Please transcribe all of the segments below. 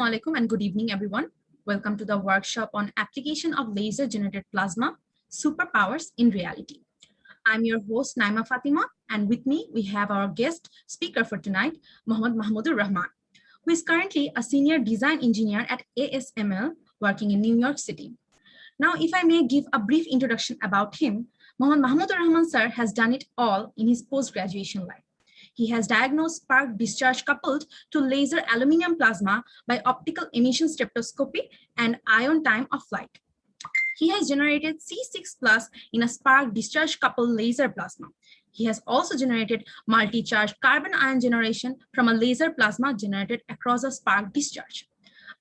Assalamu alaikum and good evening, everyone. Welcome to the workshop on application of laser-generated plasma, superpowers in reality. I'm your host, Naima Fatima, and with me, we have our guest speaker for tonight, Mohammad Mahmudur Rahman, who is currently a senior design engineer at ASML working in New York City. Now, if I may give a brief introduction about him, Mohammad Mahmudur Rahman sir has done it all in his post-graduation life. He has diagnosed spark discharge coupled to laser aluminum plasma by optical emission spectroscopy and ion time of flight. He has generated C6 plus in a spark discharge coupled laser plasma. He has also generated multi-charged carbon ion generation from a laser plasma generated across a spark discharge.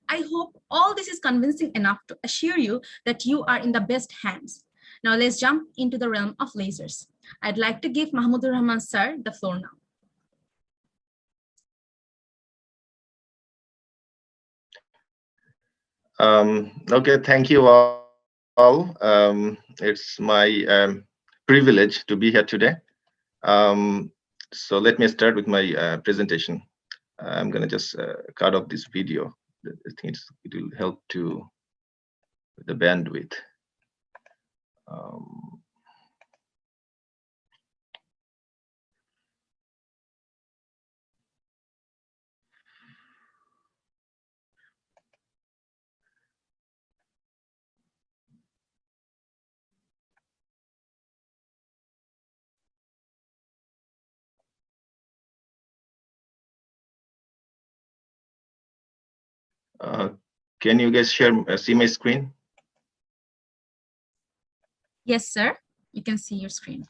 I hope all this is convincing enough to assure you that you are in the best hands. Now let's jump into the realm of lasers. I'd like to give Mahmudur Rahman sir the floor now. Okay, thank you all. It's my privilege to be here today. So let me start with my presentation. I'm going to just cut off this video. I think it will help to the bandwidth. Can you guys see my screen? Yes, sir. You can see your screen.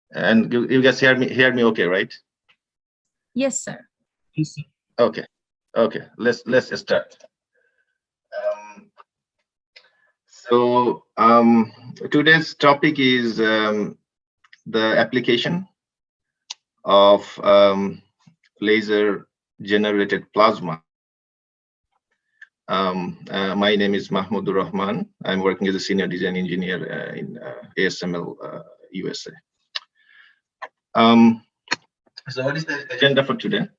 And you guys hear me okay, right? Yes, sir. Yes, sir. Okay. Okay. Let's start. So today's topic is the application of laser generated plasma. My name is Mahmudur Rahman. I'm working as a senior design engineer in ASML USA. So what is the agenda for today?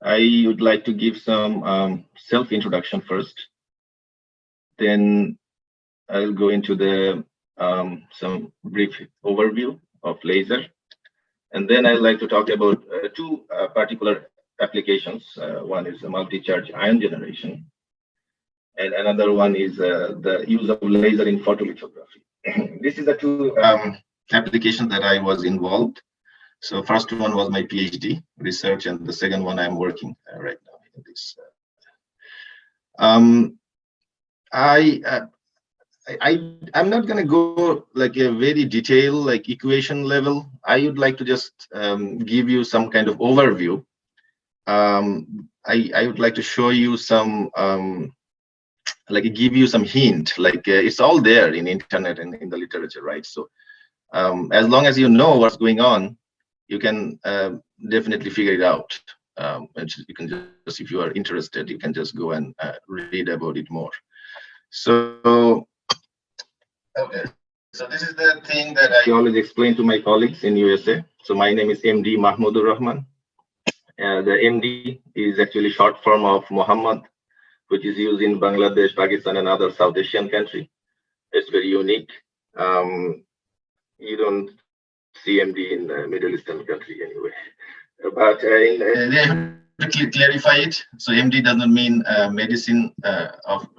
I would like to give some self-introduction first. Then I'll go into the some brief overview of laser. And then I'd like to talk about two particular applications. One is the multi-charge ion generation, and another one is the use of laser in photolithography. This is the two applications that I was involved. So first one was my PhD research, and the second one I'm working right now in this. I'm not going to go like a very detailed like equation level. I would like to just give you some kind of overview. I would like to show you some like give you some hint, like it's all there in internet and in the literature, right? So as long as you know what's going on, you can definitely figure it out. You can just, if you are interested, you can just go and read about it more. So, okay. So this is the thing that I always explain to my colleagues in USA. So my name is MD Mahmudur Rahman. The MD is actually short form of Muhammad, which is used in Bangladesh, Pakistan, and other South Asian country. It's very unique. You don't see MD in the Middle Eastern country anyway. But they have to clarify it. So MD does not mean medicine of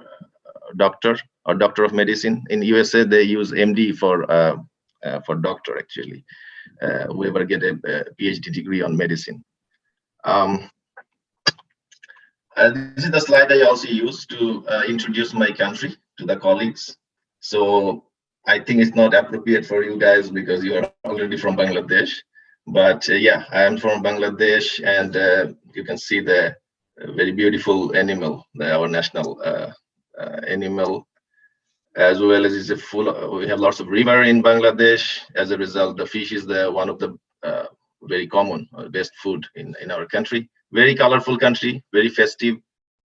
doctor or doctor of medicine. In USA, they use MD for doctor actually. Whoever get a PhD degree on medicine. This is the slide I also use to introduce my country to the colleagues. So I think it's not appropriate for you guys because you are already from Bangladesh. But yeah, I am from Bangladesh, and you can see the very beautiful animal, our national animal, as well as it's a full. We have lots of river in Bangladesh. As a result, the fish is one of the very common, best food in our country. Very colorful country, very festive,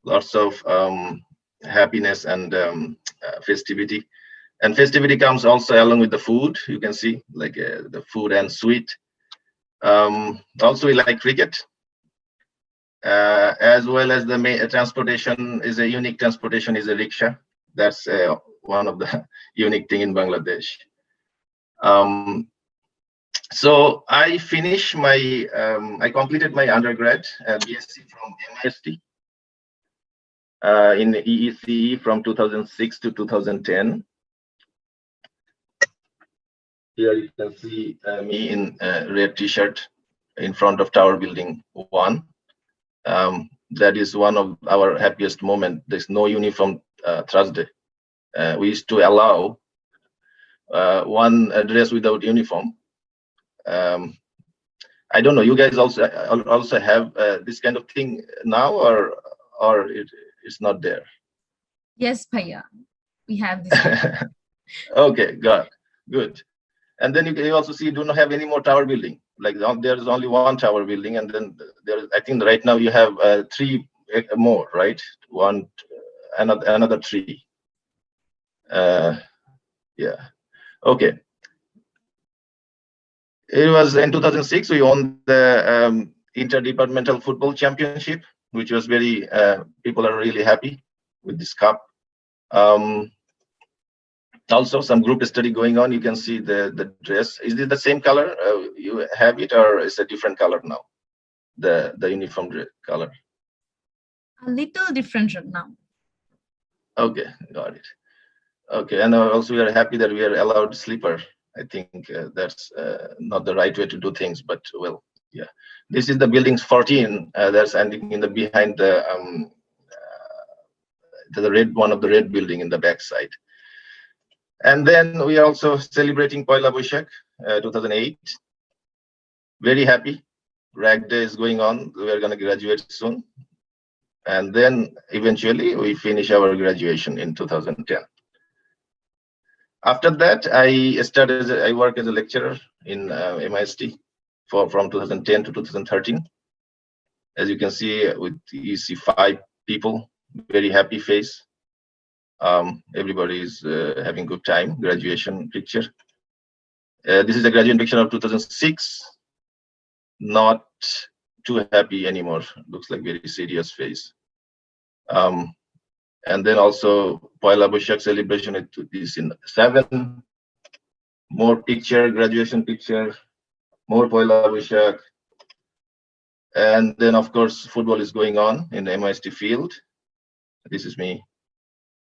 lots of happiness and festivity. And festivity comes also along with the food. You can see like the food and sweet. Also, we like cricket. as well as the transportation is a unique transportation is a rickshaw. That's one of the unique thing in Bangladesh. Um, so I finished my, I completed my undergrad BSc from MIST in EECE from 2006 to 2010. Here you can see me in red t-shirt in front of Tower Building 1. That is one of our happiest moments. There's no uniform Thursday. We used to allow one dress without uniform. I don't know. You guys also have this kind of thing now, or it's not there? Yes, Bhaiya, we have this. Okay, good. And then you also see you do not have any more tower building. Like there's only one tower building, and then there's, I think right now you have 3 more, right? One, another 3. Yeah. Okay. It was in 2006 we won the interdepartmental football championship, which was very people are really happy with this cup. Also some group study going on. You can see the dress. Is it the same color you have it, or is it a different color now, the uniform color? A little different now. Okay, got it. Okay, and also we are happy that we are allowed slipper. I think that's not the right way to do things, but well, yeah. This is the building 14. That's ending in the behind the red, one of the red building in the backside. And then we are also celebrating Poila Boishakh 2008. Very happy. Rag Day is going on. We are going to graduate soon. And then eventually we finish our graduation in 2010. After that, I work as a lecturer in MIST from 2010 to 2013. As you can see, you see 5 people, very happy face. Everybody is having good time. Graduation picture. This is a graduation picture of 2006. Not too happy anymore. Looks like very serious face. And then also Poila Boishakh celebration is in 7. More picture, graduation picture, more Poila Boishakh. And then of course football is going on in the MIST field. This is me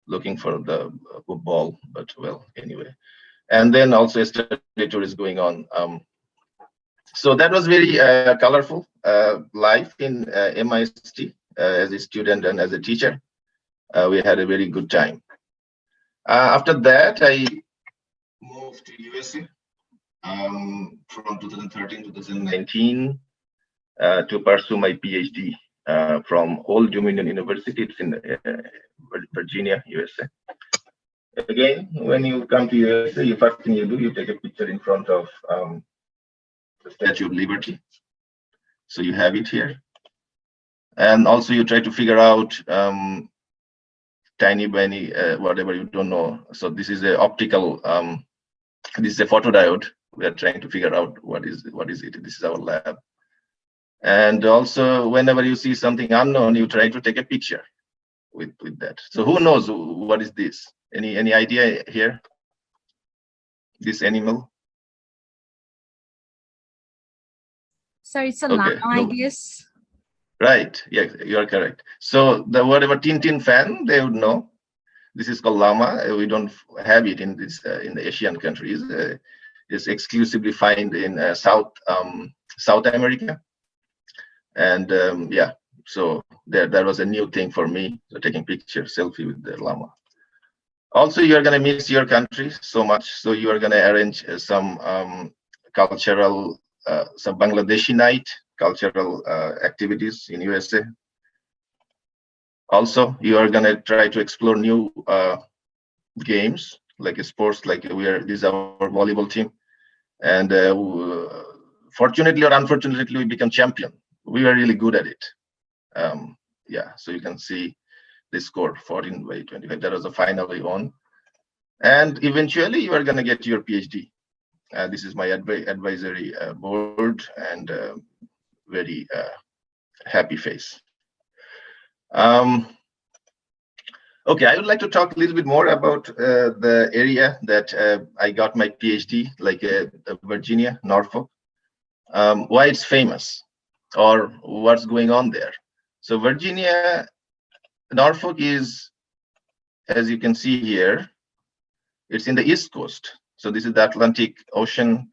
looking for the ball, but well, anyway. And then also a study tour is going on. So that was very colorful life in MIST as a student and as a teacher. We had a very good time. After that, I moved to USA from 2013 to 2019 to pursue my PhD from Old Dominion University. It's in Virginia, USA. Again, when you come to USA, the first thing you do, you take a picture in front of the Statue of Liberty. So you have it here. And also you try to figure out tiny whatever you don't know. So this is a optical, this is a photodiode. We are trying to figure out what is it. This is our lab. And also whenever you see something unknown, you try to take a picture with that. So who knows what is this? Any idea here? This animal? So it's a llama, I guess. Right. Yeah, you are correct. So the whatever Tintin fan, they would know. This is called llama. We don't have it in this in the Asian countries. It's exclusively found in South America. And yeah, so that was a new thing for me. So taking picture, selfie with the llama. Also, you are gonna miss your country so much. So you are gonna arrange some cultural, some Bangladeshi night, cultural activities in USA. Also, you are gonna try to explore new games like sports, like this is our volleyball team, and fortunately or unfortunately, we become champion. We were really good at it. Yeah, so you can see the score 14/25. That was the final we won, and eventually you are gonna get your PhD. This is my advisory board and very happy face. Um, okay, I would like to talk a little bit more about the area that I got my PhD, like Virginia, Norfolk. Why it's famous, or what's going on there. So Virginia, Norfolk is, as you can see here, it's in the East Coast. So this is the Atlantic Ocean,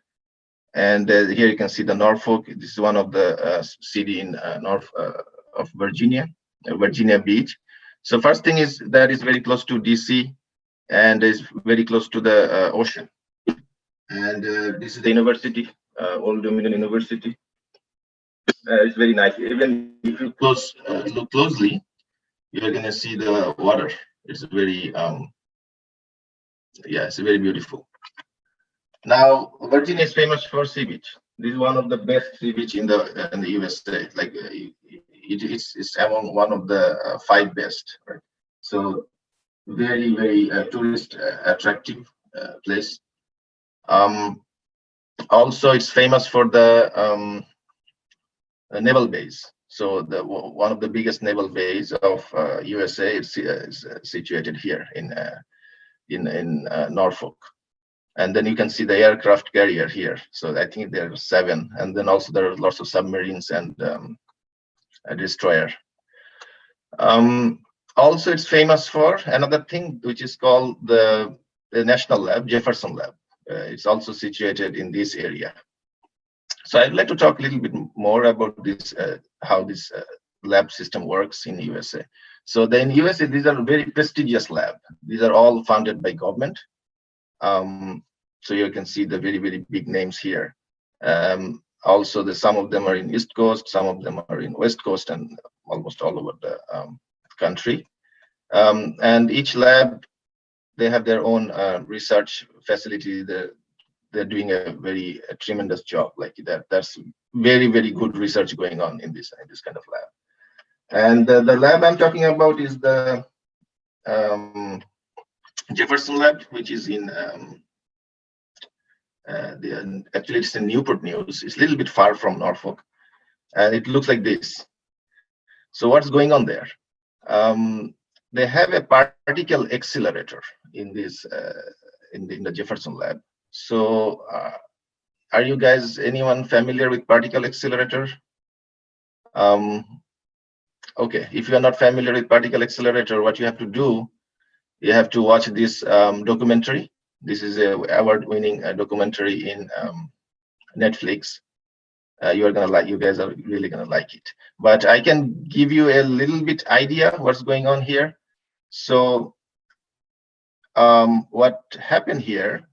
and here you can see the Norfolk. This is one of the city in north of Virginia, Virginia Beach. So first thing is that is very close to DC, and is very close to the ocean. And this is the university, Old Dominion University. It's very nice. Even if you look closely, you're gonna see the water. It's very yeah, it's very beautiful. Now Virginia is famous for sea beach. This is one of the best sea beach in the USA. Like it's among one of the 5 best, right? So very tourist attractive place. Also it's famous for the naval base. So the one of the biggest naval bases of USA is situated here in Norfolk. And then you can see the aircraft carrier here. So I think there are 7, and then also there are lots of submarines and a destroyer. Also, it's famous for another thing which is called the National Lab, Jefferson Lab. It's also situated in this area. So I'd like to talk a little bit more about this, how this lab system works in USA. So in USA, these are very prestigious lab. These are all funded by government. So you can see the very big names here. Also, some of them are in East Coast, some of them are in West Coast, and almost all over the country. And each lab, they have their own research facility. They're doing a tremendous job like that. That's very good research going on in this kind of lab. And the lab I'm talking about is the Jefferson Lab, which is in actually it's in Newport News. It's a little bit far from Norfolk, and it looks like this. So what's going on there? They have a particle accelerator in this in the Jefferson Lab. So are you guys anyone familiar with particle accelerator? Okay, if you are not familiar with particle accelerator, what you have to do, you have to watch this documentary. This is a award-winning documentary in Netflix. You guys are really gonna like it. But I can give you a little bit idea what's going on here. So what happened here?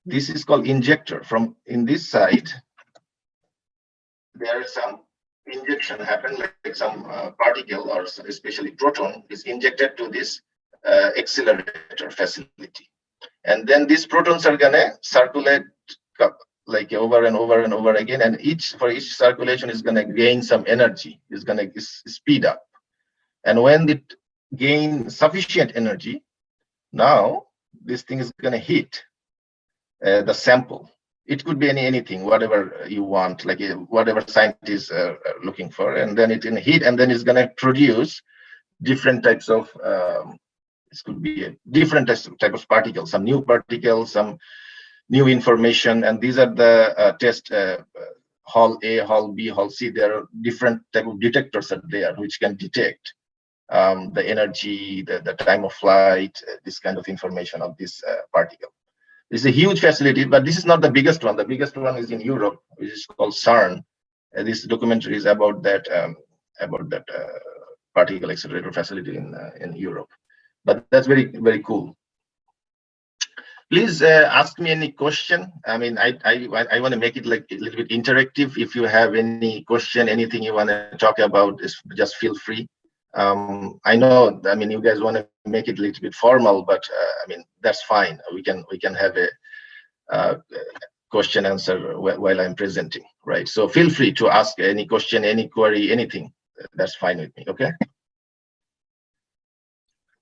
This is called injector. From in this side, there is some injection happen, like some particle or especially proton is injected to this accelerator facility, and then these protons are gonna circulate like over and over and over again, and for each circulation is gonna gain some energy, is gonna speed up, and when it gain sufficient energy, now this thing is gonna hit the sample. It could be anything, whatever you want, like whatever scientists are looking for, and then it can hit, and then it's gonna produce different types of this could be a different type of particles, some new particles, some new information, and these are the test Hall A, Hall B, Hall C. There are different type of detectors are there which can detect the energy, the time of flight, this kind of information of this particle. It's a huge facility, but this is not the biggest one. The biggest one is in Europe, which is called CERN. This documentary is about that particle accelerator facility in Europe. But that's very cool. Please ask me any question. I mean, I want to make it like a little bit interactive. If you have any question, anything you want to talk about, just feel free. I know, I mean, you guys want to make it a little bit formal, but I mean, that's fine. We can have a question answer while I'm presenting, right? So feel free to ask any question, any query, anything. That's fine with me. Okay.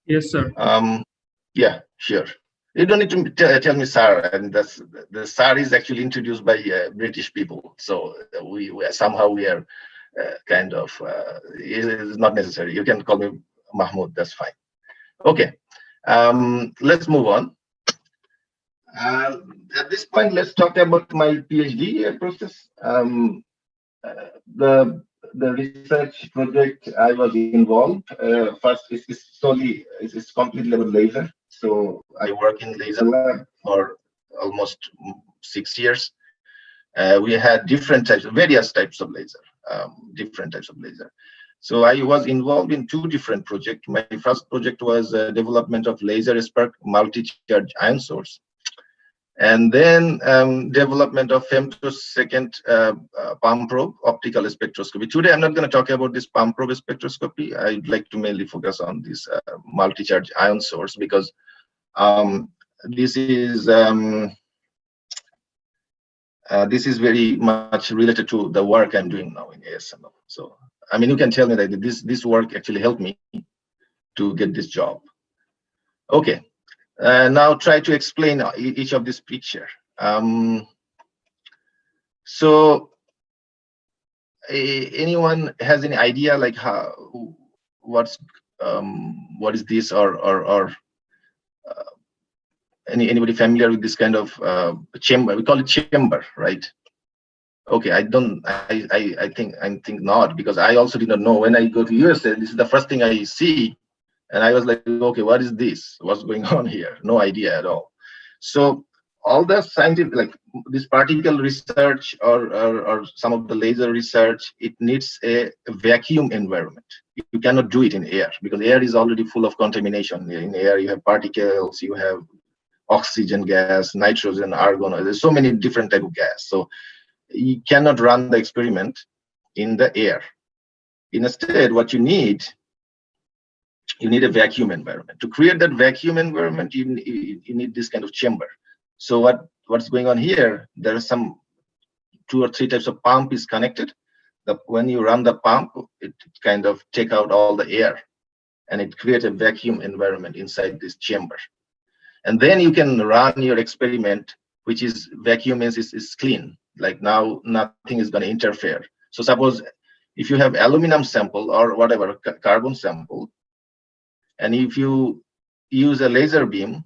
Yes, sir. Yeah, sure. You don't need to tell me sir, and the sir is actually introduced by British people. So we somehow we are kind of is not necessary. You can call me Mahmoud. That's fine. Okay. Let's move on. At this point, let's talk about my PhD process. The research project I was involved first is solely is completely about laser. So I work in laser lab for almost 6 years. We had various types of laser, different types of laser. So I was involved in two different projects. My first project was development of laser spark multi-charge ion source, and then development of femtosecond palm probe optical spectroscopy. Today, I'm not going to talk about this palm probe spectroscopy. I'd like to mainly focus on this multi-charge ion source, because this is very much related to the work I'm doing now in ASML. So, I mean, you can tell me that this work actually helped me to get this job. Okay. Now try to explain each of this picture. So anyone has any idea like what is this, or anybody familiar with this kind of chamber? We call it chamber, right? Okay, I think not, because I also did not know. When I go to USA, this is the first thing I see, and I was like, okay, what is this? What's going on here? No idea at all. So all the scientific, like this particle research or some of the laser research, it needs a vacuum environment. You cannot do it in air, because air is already full of contamination. In air, you have particles, you have oxygen gas, nitrogen, argon. There's so many different type of gas. So you cannot run the experiment in the air. Instead, what you need a vacuum environment. To create that vacuum environment, you need this kind of chamber. So what's going on here? There are some 2 or 3 types of pump is connected. When you run the pump, it kind of take out all the air, and it creates a vacuum environment inside this chamber. And then you can run your experiment, which is vacuum means is clean. Like now, nothing is going to interfere. So suppose if you have aluminum sample or whatever carbon sample, and if you use a laser beam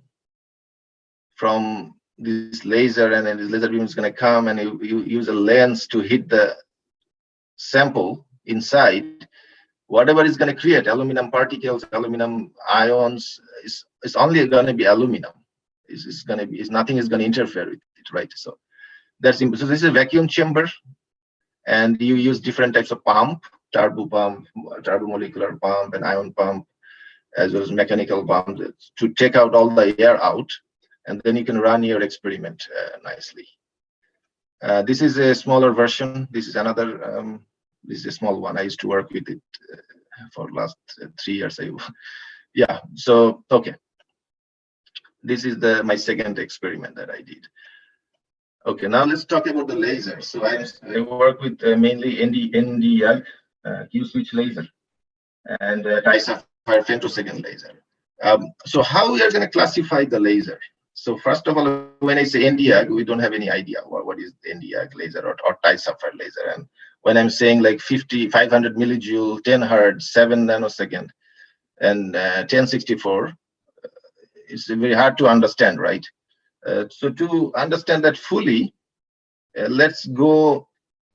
from this laser, and then this laser beam is going to come, and you use a lens to hit the sample inside, whatever is going to create aluminum particles, aluminum ions, is only going to be aluminum. Nothing is going to interfere with it, right? So that's simple. So this is a vacuum chamber, and you use different types of pump, turbomolecular pump, and ion pump, as well as mechanical pump, to take out all the air out, and then you can run your experiment nicely. This is a smaller version. This is another. This is a small one. I used to work with it for last 3 years. Yeah. So okay. This is my second experiment that I did. Okay. Now let's talk about the laser. So I work with mainly ND Q switch laser and sapphire femtosecond laser. So how we are going to classify the laser? So first of all, when I say Nd:YAG, we don't have any idea what is the Nd:YAG laser or sapphire laser. And when I'm saying like 500 millijoule, 10 hertz, 7 nanosecond, and 1064, it's very hard to understand, right? So to understand that fully, let's go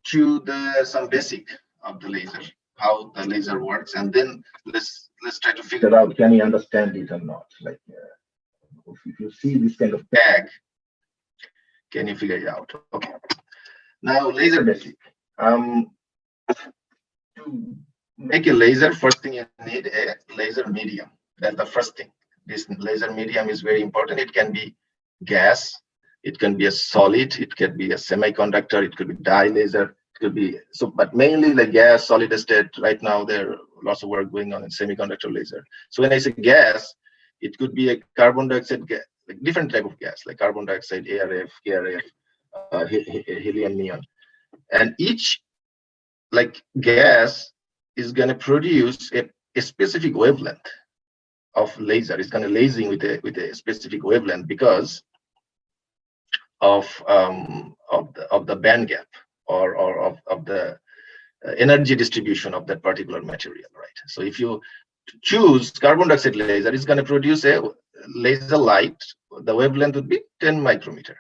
to some basic of the laser, how the laser works, and then let's try to figure out, can you understand it or not? Like if you see this kind of tag, can you figure it out? Okay. Now laser basic. To make a laser, first thing you need a laser medium. That's the first thing. This laser medium is very important. It can be gas, it can be a solid, it can be a semiconductor, it could be dye laser, it could be but mainly the gas, solid state. Right now there are lots of work going on in semiconductor laser. So when I say gas, it could be a carbon dioxide gas, like different type of gas, like carbon dioxide, ARF, KRF, helium, neon, and each like gas is going to produce a specific wavelength of laser. It's going to lasing with a specific wavelength because of the band gap or of the energy distribution of that particular material, right? So if you choose carbon dioxide laser, it's going to produce a laser light. The wavelength would be 10 micrometer.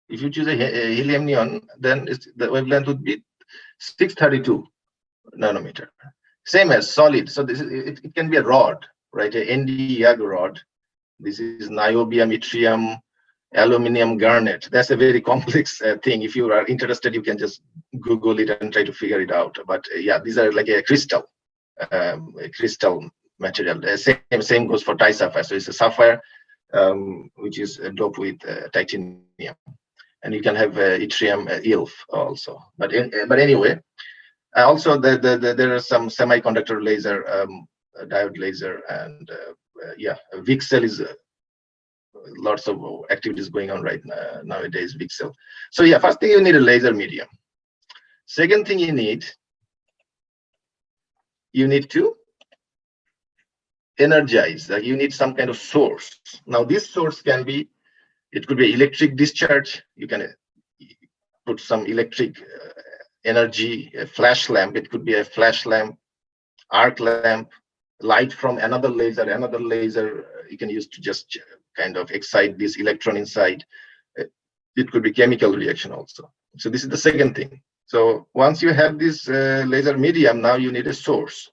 If you choose a helium neon, then the wavelength would be 632 nanometer. Same as solid. So this is, it can be a rod, right? A Nd:YAG rod. This is niobium, yttrium, aluminum, garnet. That's a very complex thing. If you are interested, you can just Google it and try to figure it out. But yeah, these are like a crystal material. Same goes for sapphire. So it's a sapphire which is doped with titanium, and you can have yttrium ILF also. But anyway, also there are some semiconductor laser, diode laser, and yeah, VCSEL is lots of activities going on right now, nowadays, VCSEL. So yeah, first thing, you need a laser medium. Second thing you need to energize. You need some kind of source. Now this source can be, it could be electric discharge. You can put some electric energy, a flash lamp. It could be a flash lamp, arc lamp, light from another laser you can use to just kind of excite this electron inside. It could be chemical reaction also. So this is the second thing. So once you have this laser medium, now you need a source.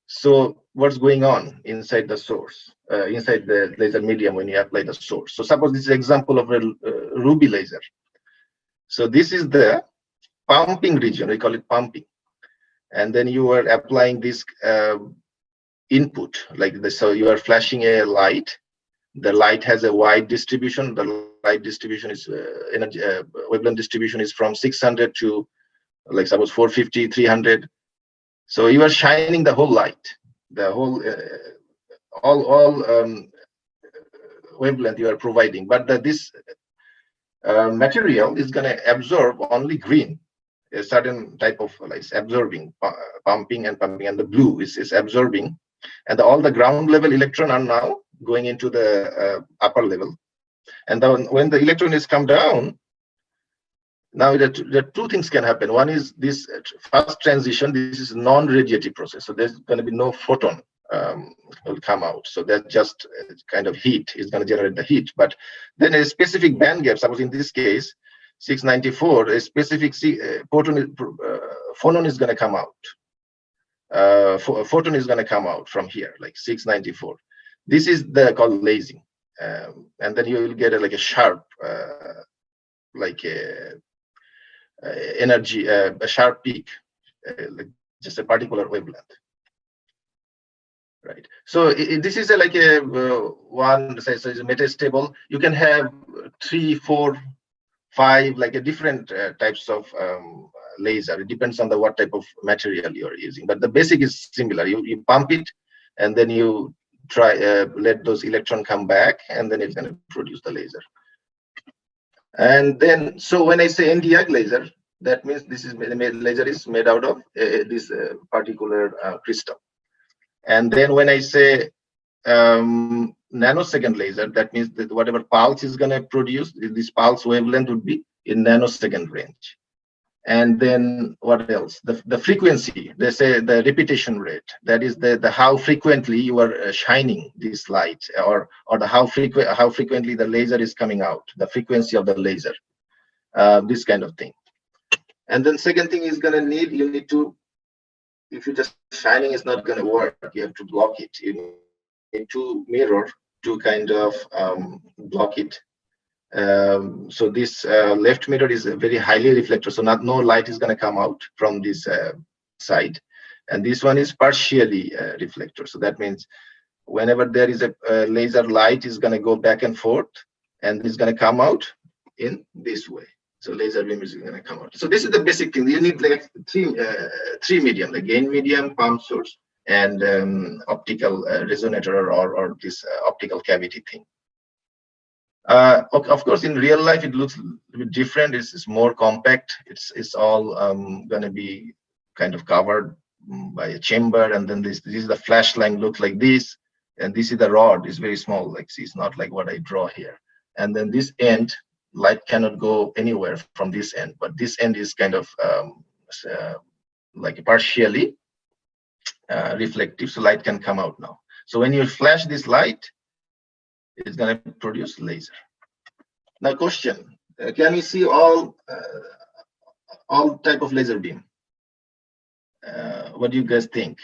So what's going on inside the source, inside the laser medium when you apply the source? So suppose this is an example of a ruby laser. So this is the pumping region, we call it pumping. And then you are applying this input like this. So you are flashing a light. The light has a wide distribution. The light distribution is energy wavelength distribution is from 600 to like suppose 450, 300. So you are shining the whole light, the whole all wavelength you are providing. But this material is going to absorb only green, a certain type of like absorbing, pumping, and the blue is absorbing, and all the ground level electron are now going into the upper level. And then when the electron is come down, now there two things can happen. One is this first transition. This is non-radiative process, so there's going to be no photon will come out. So that just kind of heat is going to generate the heat. But then a specific band gap, suppose in this case 694, a specific photon is going to come out. Photon is going to come out from here, like 694. This is called lasing, and then you will get like a sharp, like energy, a sharp peak, like just a particular wavelength. Right. So this is like a one, so it's a metastable. You can have 3, 4, 5, like a different types of laser. It depends on what type of material you are using, but the basic is similar. You pump it, and then you try let those electrons come back, and then it's going to produce the laser. And then, so when I say Nd:YAG laser, that means this is laser is made out of this particular crystal. And then when I say nanosecond laser, that means that whatever pulse is going to produce, this pulse wavelength would be in nanosecond range. And then what else? The frequency, they say the repetition rate, that is the how frequently you are shining this light, or the how frequently the laser is coming out, the frequency of the laser, this kind of thing. And then second thing is going to you need to, if you just shining is not going to work, you have to block it. You need to mirror to kind of block it. So this left mirror is a very highly reflector, so no light is going to come out from this side, and this one is partially reflector. So that means whenever there is a laser, light is going to go back and forth, and it's going to come out in this way. So laser beam is going to come out. So this is the basic thing. You need like three medium, the gain medium, pump source, and optical resonator or this optical cavity thing. Of course, in real life, it looks a bit different. It's more compact. It's all going to be kind of covered by a chamber, and then this is the flash line, looks like this, and this is the rod. It's very small. Like, see, it's not like what I draw here. And then this end, light cannot go anywhere from this end, but this end is kind of like partially reflective, so light can come out now. So when you flash this light, it's going to produce laser. Now question, can we see all type of laser beam? What do you guys think?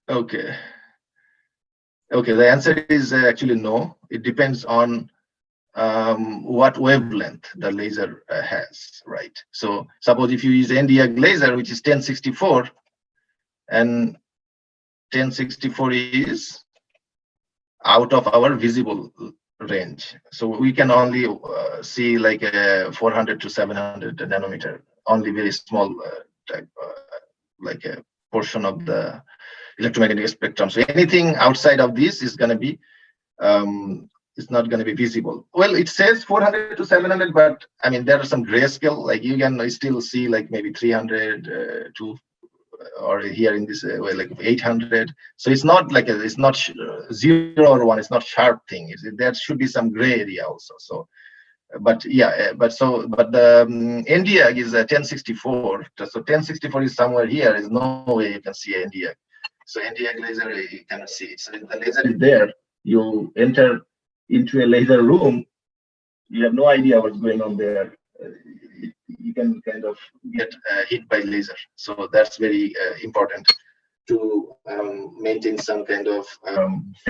Okay, the answer is actually no. It depends on what wavelength the laser has, right? So suppose if you use Nd:YAG laser, which is 1064, and 1064 is out of our visible range, so we can only see like a 400 to 700 nanometer, only very small type, like a portion of the electromagnetic spectrum. So anything outside of this is going to be it's not going to be visible. Well, it says 400 to 700, but I mean there are some grayscale, like you can still see like maybe 300 to, or here in this way like 800. So it's not like it's not 0 or 1. It's not sharp thing. There should be some gray area also. So but yeah, but the Nd:YAG is 1064. So 1064 is somewhere here. There's no way you can see Nd:YAG. So Nd:YAG laser, you cannot see it. So if the laser is there, you enter into a laser room, you have no idea what's going on there. You can kind of get hit by laser. So that's very important to maintain some kind of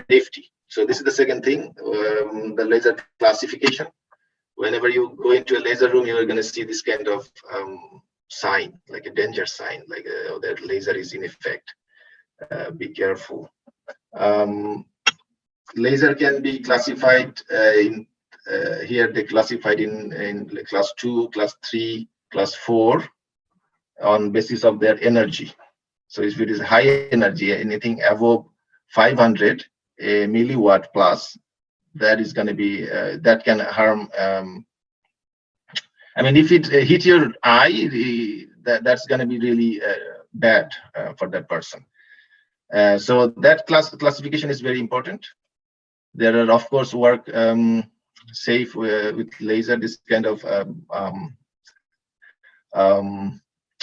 safety. So this is the second thing, the laser classification. Whenever you go into a laser room, you're going to see this kind of sign, like a danger sign, like that laser is in effect. Be careful. Laser can be classified in here they classified in class 2, class 3, class 4 on basis of their energy. So if it is high energy, anything above 500 milliwatt plus, that is going to be that can harm. I mean, if it hit your eye, that's going to be really bad for that person. So that classification is very important. There are, of course, work safe with laser, this kind of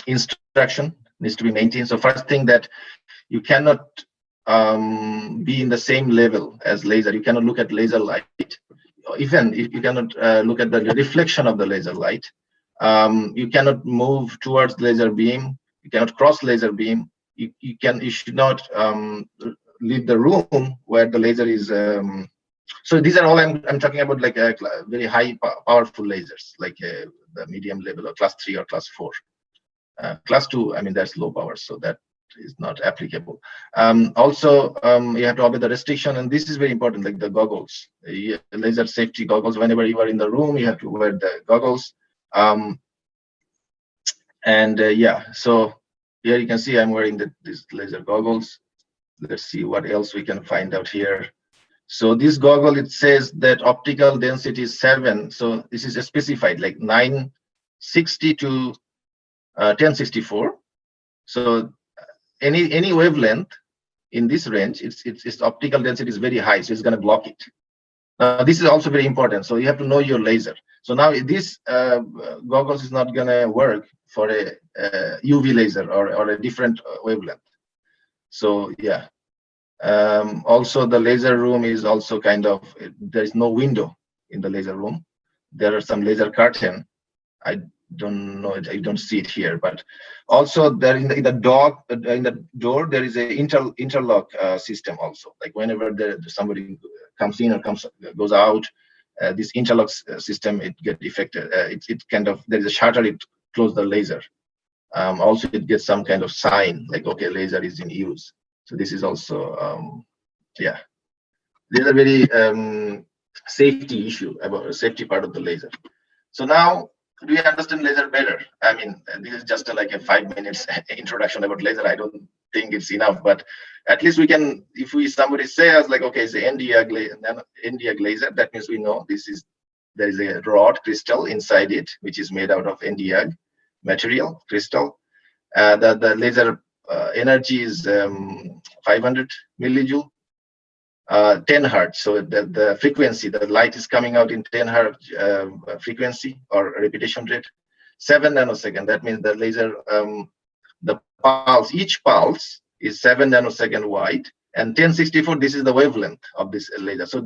instruction needs to be maintained. So first thing, that you cannot be in the same level as laser. You cannot look at laser light. Even if you cannot look at the reflection of the laser light. You cannot move towards laser beam. You cannot cross laser beam. You should not leave the room where the laser is. So these are all I'm talking about, like very high powerful lasers, like the medium level or class 3 or class 4. Class 2, I mean, that's low power, so that is not applicable. Also, you have to obey the restriction, and this is very important, like the goggles, laser safety goggles. Whenever you are in the room, you have to wear the goggles. Yeah, so here you can see I'm wearing these laser goggles. Let's see what else we can find out here. So this goggle, it says that optical density is 7. So this is specified, like 960 to 1064. So any wavelength in this range, its optical density is very high, so it's going to block it. Now this is also very important. So you have to know your laser. So now this goggles is not going to work for a UV laser or a different wavelength. So yeah. Also, the laser room is also kind of, there is no window in the laser room. There are some laser curtain. I don't know, I don't see it here, but also there in the door there is a interlock system also. Like whenever somebody comes in or goes out, this interlock system, it get affected. It kind of, there is a shutter, it close the laser. Also, it gets some kind of sign like, okay, laser is in use. So this is also, yeah, these are very safety issue, about safety part of the laser. So now, do you understand laser better? I mean, this is just like a 5 minutes introduction about laser. I don't think it's enough, but at least we can, if somebody says like, okay, it's the Nd:YAG laser, that means we know there is a rod crystal inside it, which is made out of Nd:YAG material crystal. The laser energy is 500 millijoule, 10 hertz. So the frequency, the light is coming out in 10 hertz frequency or repetition rate. 7 nanosecond. That means the laser, the pulse, each pulse is 7 nanosecond wide, and 1064, this is the wavelength of this laser. So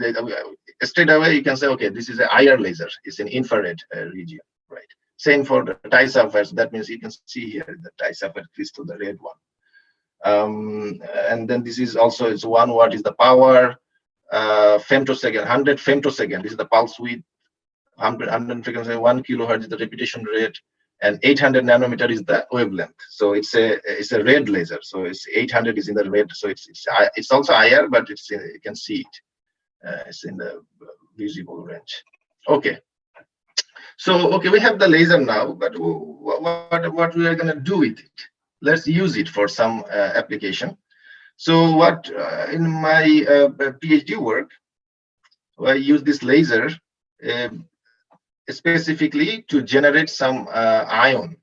straight away you can say, okay, this is an IR laser. It's an infrared region, right? Same for the Ti-sapphire. So that means you can see here the Ti-sapphire crystal, the red one. And then this is also, it's 1 watt is the power, femtosecond, 100 femtosecond. This is the pulse width. 100 frequency, 1 kilohertz is the repetition rate, and 800 nanometer is the wavelength. So it's a red laser. So it's 800 is in the red. So it's also IR, but it's you can see it. It's in the visible range. Okay. So okay, we have the laser now, but what we are going to do with it? Let's use it for some application. So what in my PhD work, I use this laser specifically to generate some ion.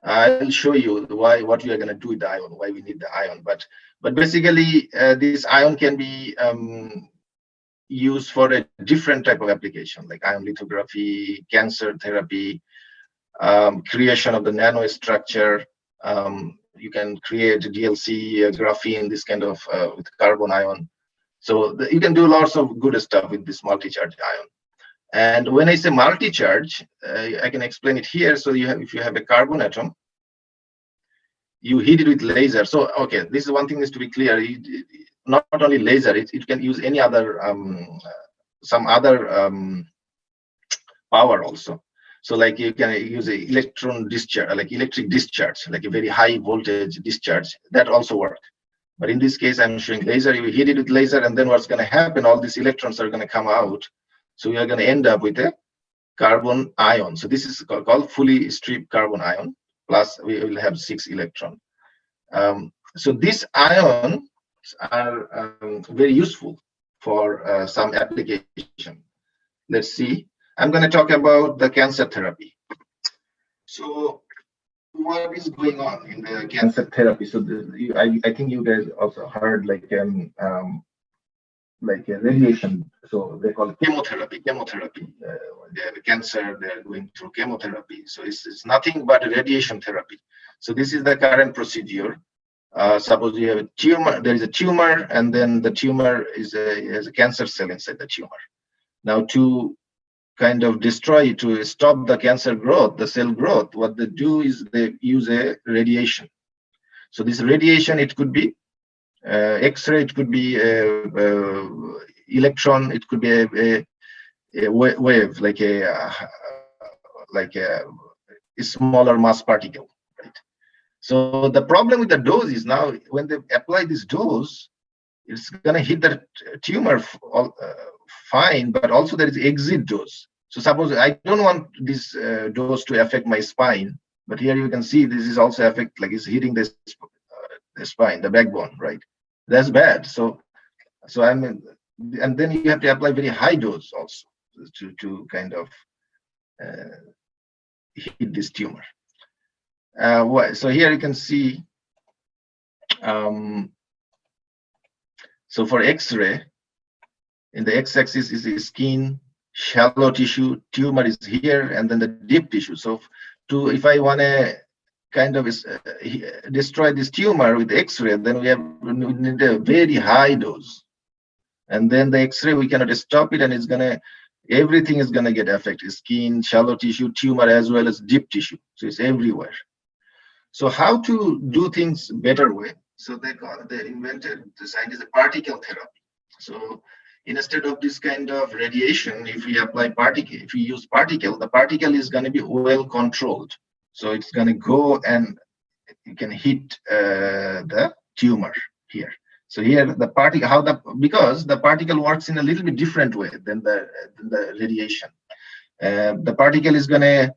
I'll show you what we are going to do with the ion, why we need the ion. But basically, this ion can be used for a different type of application, like ion lithography, cancer therapy, creation of the nanostructure. You can create DLC, graphene, this kind of with carbon ion. So you can do lots of good stuff with this multi-charge ion. And when I say multi-charge, I can explain it here. So if you have a carbon atom, you heat it with laser. So okay, this is one thing is to be clear. Not only laser, it can use any other some other power also. So like you can use a electron discharge, like electric discharge, like a very high voltage discharge. That also works. But in this case, I'm showing laser. You heat it with laser, and then what's going to happen? All these electrons are going to come out. So we are going to end up with a carbon ion. So this is called fully stripped carbon ion. Plus, we will have 6 electrons. So these ions are very useful for some application. Let's see. I'm going to talk about the cancer therapy. So what is going on in the cancer therapy? So I think you guys also heard like a radiation. So they call it chemotherapy. They have a cancer, they're going through chemotherapy. So it's nothing but radiation therapy. So this is the current procedure. Suppose you have a tumor, there is a tumor, and then the tumor has a cancer cell inside the tumor. Now to kind of destroy, to stop the cancer growth, the cell growth, what they do is they use a radiation. So this radiation, it could be X-ray, it could be electron, it could be a wave, like a smaller mass particle, right? So the problem with the dose is now when they apply this dose, it's going to hit the tumor fine, but also there is exit dose. So suppose I don't want this dose to affect my spine, but here you can see this is also affect, like it's hitting the spine, the backbone, right? That's bad. So and then you have to apply very high dose also to kind of hit this tumor. So here you can see. So for X-ray, in the x-axis is the skin, shallow tissue, tumor is here, and then the deep tissue. So if I want to kind of destroy this tumor with X-ray, then we need a very high dose. And then the X-ray, we cannot stop it, and it's everything is gonna get affected: skin, shallow tissue, tumor, as well as deep tissue. So it's everywhere. So how to do things better way? So they invented, the scientists, a particle therapy. So instead of this kind of radiation, if we apply particle, if we use particle, the particle is going to be well controlled. So it's going to go and you can hit the tumor here. So here the particle, because the particle works in a little bit different way than the radiation. The particle is going to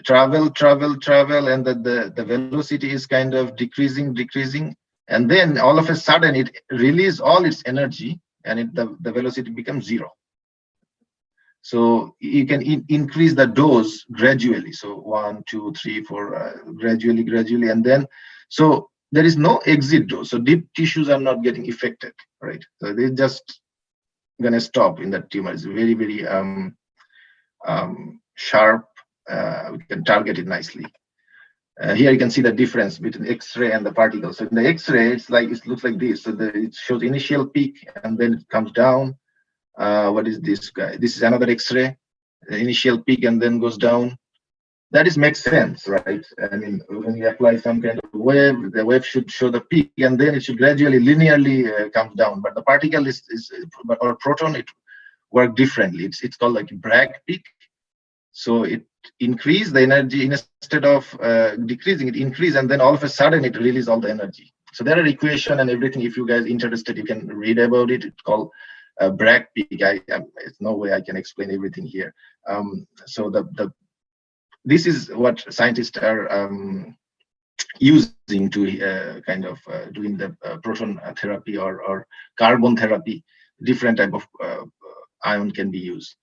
travel, and the velocity is kind of decreasing, and then all of a sudden it releases all its energy, and the velocity becomes 0. So you can increase the dose gradually. So 1, 2, 3, 4, gradually, and then so there is no exit dose. So deep tissues are not getting affected, right? So they're just gonna stop in that tumor. It's very, very sharp target it nicely. Here you can see the difference between X-ray and the particle. So in the X-ray, it looks like this. So it shows initial peak and then it comes down. What is this guy? This is another X-ray, initial peak and then goes down. That makes sense, right? I mean, when you apply some kind of wave, the wave should show the peak and then it should gradually linearly come down. But the particle or proton, it works differently. It's called like Bragg peak. So it increase the energy instead of decreasing, it increase, and then all of a sudden it releases all the energy. So there are equation and everything. If you guys interested, you can read about it. It's called Bragg peak. It's no way I can explain everything here. So this is what scientists are using to kind of doing the proton therapy or carbon therapy. Different type of ion can be used.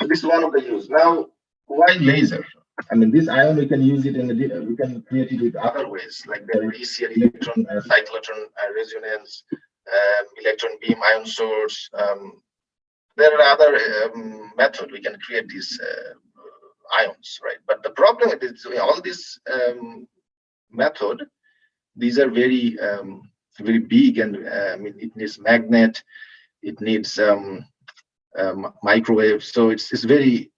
So this is one of the use. Now, why laser? I mean, this ion we can use it we can create it with other ways, like the ECR, electron cyclotron resonance, electron beam ion source. There are other methods we can create these ions, right? But the problem with it, all this method, these are very very big, and I mean, it needs magnet, it needs microwave, so it's very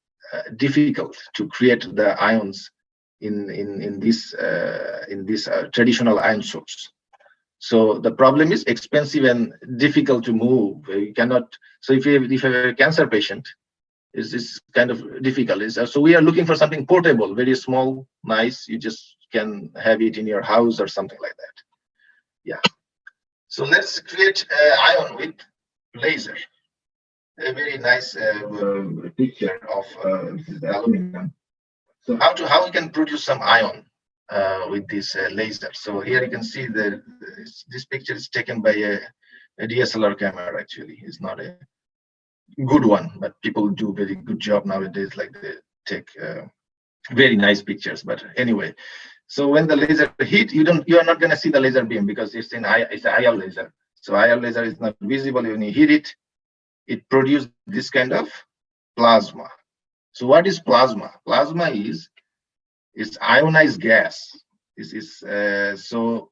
difficult to create the ions in this traditional ion source. So the problem is expensive and difficult to move. You cannot. So if you have a cancer patient, is kind of difficult. So we are looking for something portable, very small, nice. You just can have it in your house or something like that. Yeah. So let's create ion with laser. A very nice picture of the aluminum. So how we can produce some ion with this laser. So here you can see this picture is taken by a DSLR camera. Actually, it's not a good one, but people do very good job nowadays. Like they take very nice pictures. But anyway, so when the laser hit, you are not going to see the laser beam because it's an IR laser. So IR laser is not visible when you hit it. It produces this kind of plasma. So what is plasma? Plasma is ionized gas. So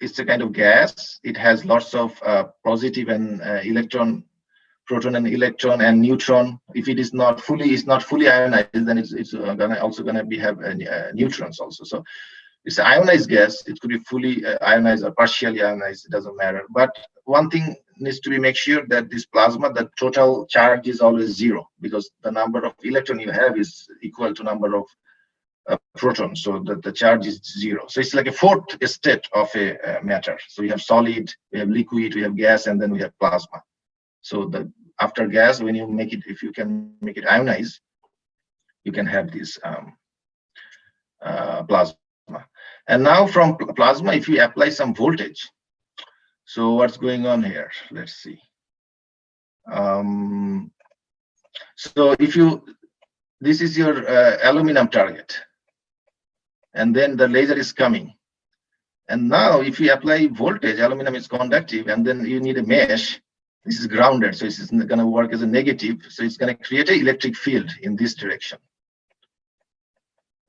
it's a kind of gas. It has lots of positive and electron, proton and electron and neutron. If it is not fully ionized, then it's also gonna have neutrons also. So it's an ionized gas. It could be fully ionized or partially ionized. It doesn't matter. But one thing needs to be make sure that this plasma, the total charge is always zero, because the number of electron you have is equal to number of protons. So that the charge is zero. So it's like a fourth state of a matter. So we have solid, we have liquid, we have gas, and then we have plasma. So after gas, when you make it, if you can make it ionized, you can have this plasma. And now from plasma, if you apply some voltage, so what's going on here? Let's see. So this is your aluminum target, and then the laser is coming. And now if you apply voltage, aluminum is conductive, and then you need a mesh. This is grounded, so it's going to work as a negative. So it's going to create an electric field in this direction.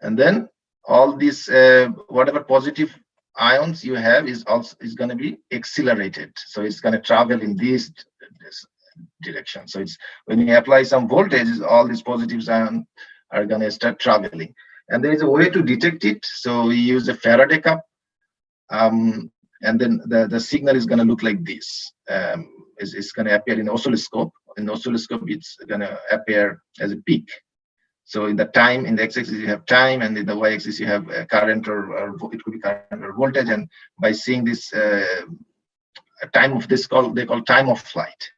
And then all these whatever positive ions you have is going to be accelerated. So it's going to travel in this direction. So it's when you apply some voltage, all these positives ions are going to start traveling. And there is a way to detect it. So we use a Faraday cup, and then the signal is going to look like this. It's going to appear in oscilloscope. In oscilloscope, it's going to appear as a peak. So in the x-axis you have time, and in the y-axis you have current or it could be current or voltage. And by seeing this time of this they call time of flight.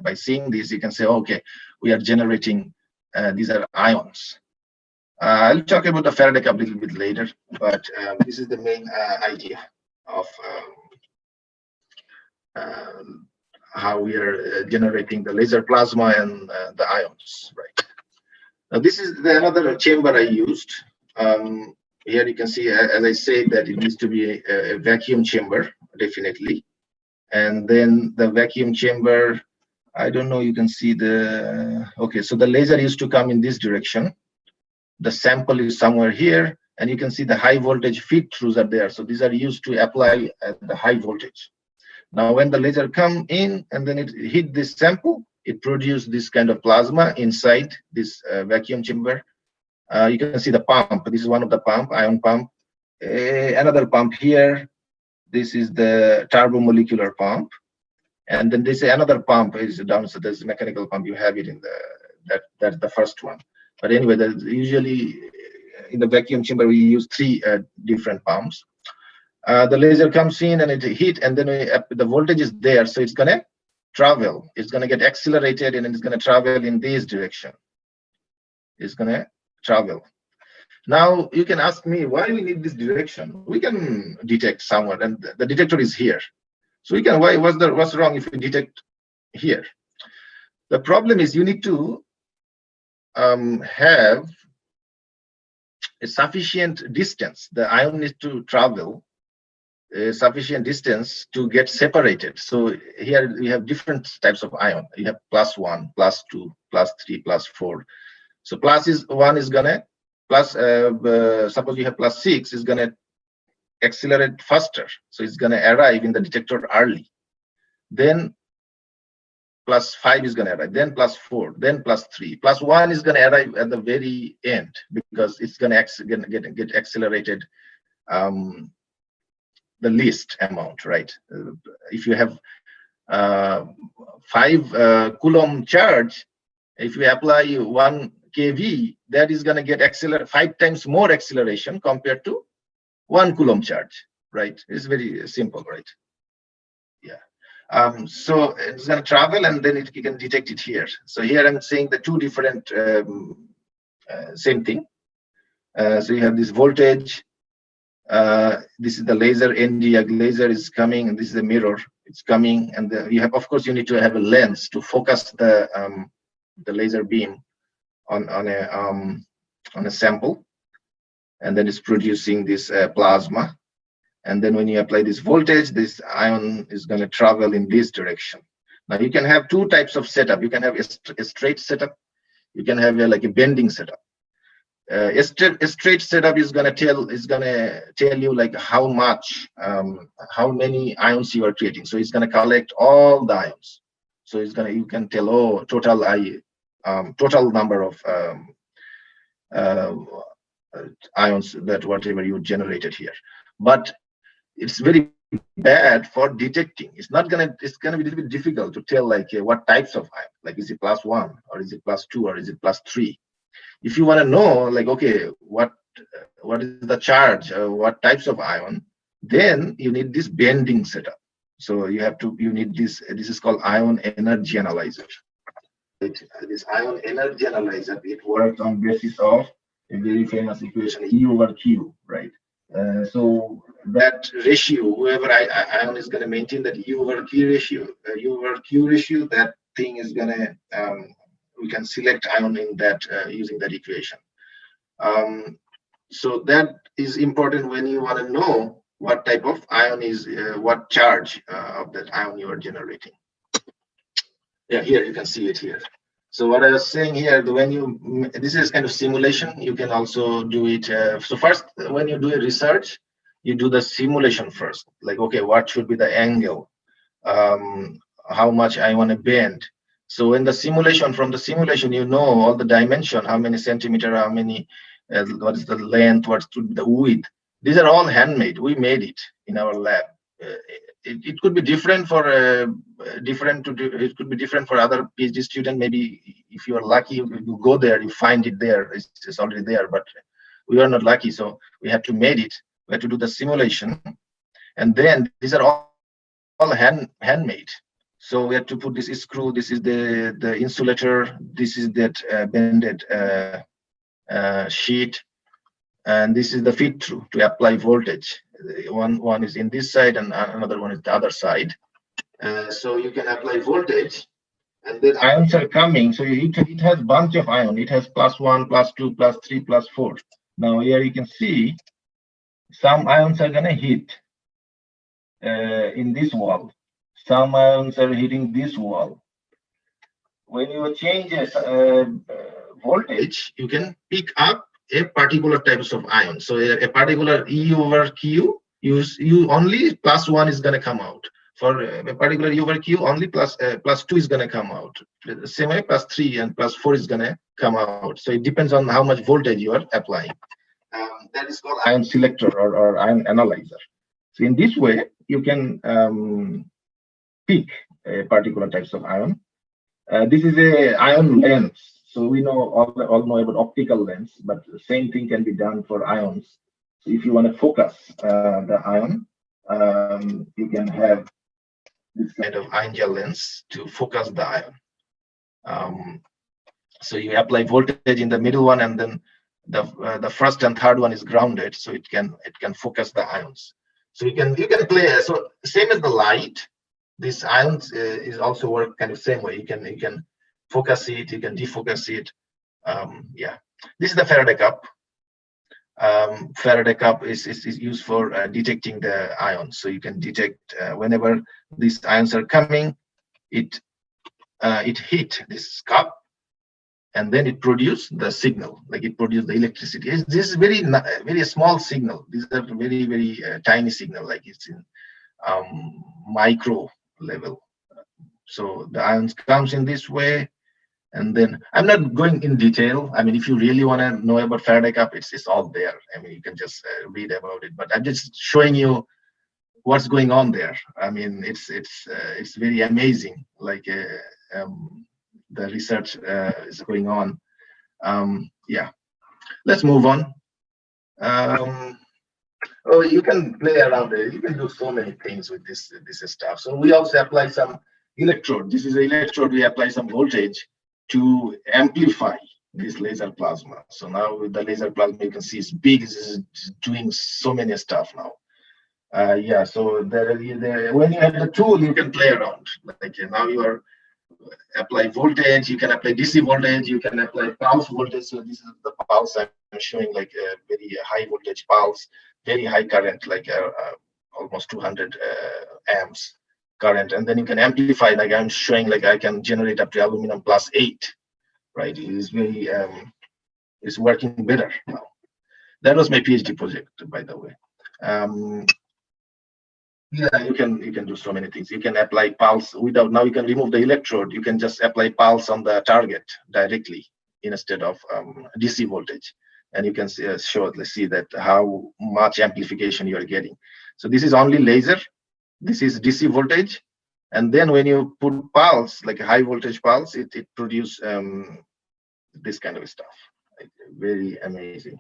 By seeing this, you can say, okay, we are generating these are ions. I'll talk about the Faraday cup a little bit later, but this is the main idea of how we are generating the laser plasma and the ions, right? Now this is another chamber I used. Here you can see, as I said, that it needs to be a vacuum chamber, definitely. And then the vacuum chamber, I don't know, you can see okay, so the laser used to come in this direction. the sample is somewhere here, and you can see the high voltage feed throughs are there. So these are used to apply at the high voltage. Now, when the laser come in and then it hit this sample, it produced this kind of plasma inside this vacuum chamber. You can see the pump. This is one of the pump, ion pump. Another pump here. This is the turbomolecular pump. And then this another pump is down. So there's a mechanical pump. You have it in that's the first one. But anyway, usually in the vacuum chamber we use three different pumps. The laser comes in and it hit, and then the voltage is there, so it's gonna travel. It's gonna get accelerated, and it's gonna travel in this direction. It's gonna travel. Now you can ask me why we need this direction. We can detect somewhere, and the detector is here. So we can. What's wrong if we detect here? The problem is you need to have a sufficient distance. The ion needs to travel a sufficient distance to get separated. So here we have different types of ion. You have +1, +2, +3, +4. So +1 is gonna suppose you have +6 is gonna accelerate faster. So it's gonna arrive in the detector early. Then +5 is gonna arrive. Then +4. Then +3. +1 is gonna arrive at the very end because it's gonna get accelerated. The least amount, right? If you have 5 coulomb charge, if you apply 1 kV, that is going to get 5 times more acceleration compared to 1 coulomb charge, right? It's very simple, right? Yeah. So it's going to travel, and then you can detect it here. So here I'm saying the two different same thing. So you have this voltage. This is the laser. ND laser is coming, and this is the mirror. It's coming, and you have, of course, you need to have a lens to focus the laser beam on a sample, and then it's producing this plasma. And then when you apply this voltage, this ion is going to travel in this direction. Now you can have two types of setup. You can have a straight setup. You can have like a bending setup. A straight setup is gonna tell you like how many ions you are creating. So it's gonna collect all the ions. So you can tell total number of ions that whatever you generated here. But it's very bad for detecting. It's gonna be a little bit difficult to tell like what types of ion. Like is it +1 or is it +2 or is it +3? If you want to know, like, okay, what is the charge, what types of ion, then you need this bending setup. So you need this. This is called ion energy analyzer. This ion energy analyzer, it works on basis of a very famous equation, E/Q, right? So that ratio, whoever ion is going to maintain that E/Q ratio, that thing is going to we can select ion in that using that equation. So that is important when you want to know what type of ion is what charge of that ion you are generating. Yeah, here you can see it here. So what I was saying here, this is kind of simulation. You can also do it. So first, when you do a research, you do the simulation first. Like, okay, what should be the angle? How much I want to bend? So in from the simulation, you know all the dimension, how many centimeter, how many, what is the length, what's the width. These are all handmade. We made it in our lab. It could be different for it could be different for other PhD student. Maybe if you are lucky, you go there, you find it there. It's already there. But we are not lucky, so we had to made it. We had to do the simulation, and then these are all handmade. So we have to put this screw. This is the insulator. This is that bended sheet, and this is the feed through to apply voltage. One is in this side, and another one is the other side. So you can apply voltage, and then ions are coming. So it has bunch of ion. It has +1, +2, +3, +4. Now here you can see some ions are gonna hit in this wall. Some ions are hitting this wall. When you change voltage, you can pick up a particular types of ion. So a particular E over Q, you only +1 is going to come out. For a particular E over Q, only +2 is going to come out. The same way, +3 and +4 is going to come out. So it depends on how much voltage you are applying. That is called ion selector or ion analyzer. So in this way, you can pick a particular types of ion. This is a ion lens. So we know all know about optical lens, but the same thing can be done for ions. So if you want to focus the ion, you can have this kind of ion gel lens to focus the ion. So you apply voltage in the middle one, and then the first and third one is grounded, so it can focus the ions. So you can play. So same as the light, this ions is also work kind of same way. You can focus it, you can defocus it. Yeah, this is the Faraday cup. Faraday cup is used for detecting the ions. So you can detect whenever these ions are coming, it hit this cup, and then it produced the signal, like it produced the electricity. This is very small signal. These are very tiny signal, like it's in micro level. So the ions comes in this way, and then I'm not going in detail. I mean, if you really want to know about Faraday cup, it's all there. I mean, you can just read about it. But I'm just showing you what's going on there. I mean, it's very amazing. Like the research is going on. Yeah, let's move on. Oh, you can play around it. You can do so many things with this stuff. So we also apply some electrode. This is an electrode. We apply some voltage to amplify this laser plasma. So now with the laser plasma, you can see it's big. It's doing so many stuff now. Yeah. So when you have the tool, you can play around. Like now you are apply voltage. You can apply DC voltage. You can apply pulse voltage. So this is the pulse I'm showing, like a very high voltage pulse, very high current, like almost 200 amps current. And then you can amplify, like I'm showing, like I can generate up to aluminum +8, right? It is very, it's working better now. That was my PhD project, by the way. Yeah, you can do so many things. You can apply pulse without, now you can remove the electrode. You can just apply pulse on the target directly instead of DC voltage. And you can see, see that how much amplification you are getting. So this is only laser. This is DC voltage. And then when you put pulse, like a high voltage pulse, it produces this kind of stuff. Like, very amazing.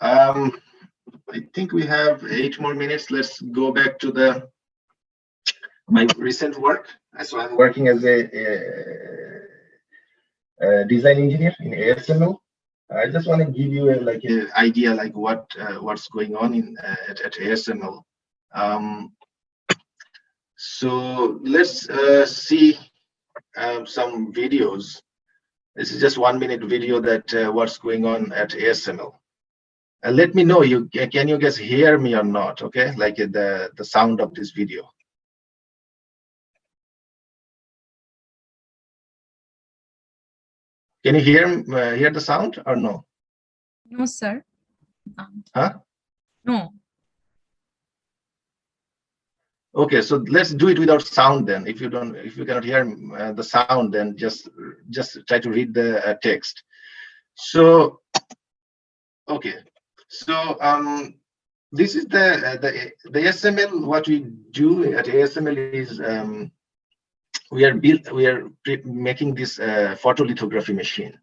I think we have 8 more minutes. Let's go back to my recent work. So I'm working as a design engineer in ASML. I just want to give you like an idea, like what's going on at ASML. So let's see some videos. This is just 1-minute video that what's going on at ASML. Let me know, can you guys hear me or not? Okay, like the sound of this video. Can you hear the sound or no? No, sir. Huh? No. Okay, so let's do it without sound then. If you cannot hear the sound, then just try to read the text. So okay, so this is the ASML. What we do at ASML is we are making this photolithography machine.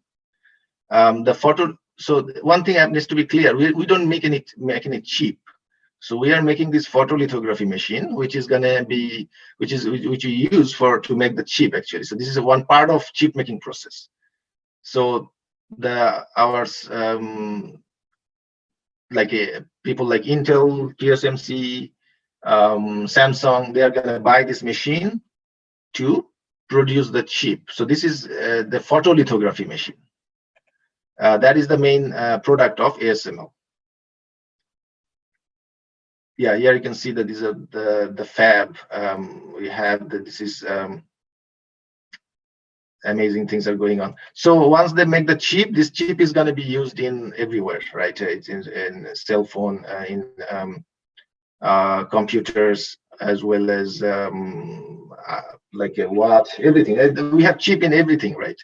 So one thing needs to be clear: we don't make any chip. So we are making this photolithography machine, which is gonna be which we use to make the chip actually. So this is one part of chip making process. So our like people like Intel, TSMC, Samsung, they are gonna buy this machine to produce the chip. So this is the photolithography machine. That is the main product of ASML. Yeah, here you can see that these are the fab. We have this is amazing things are going on. So once they make the chip, this chip is going to be used in everywhere, right? It's in cell phone, in computers, as well as like a watch, everything. We have chip in everything, right?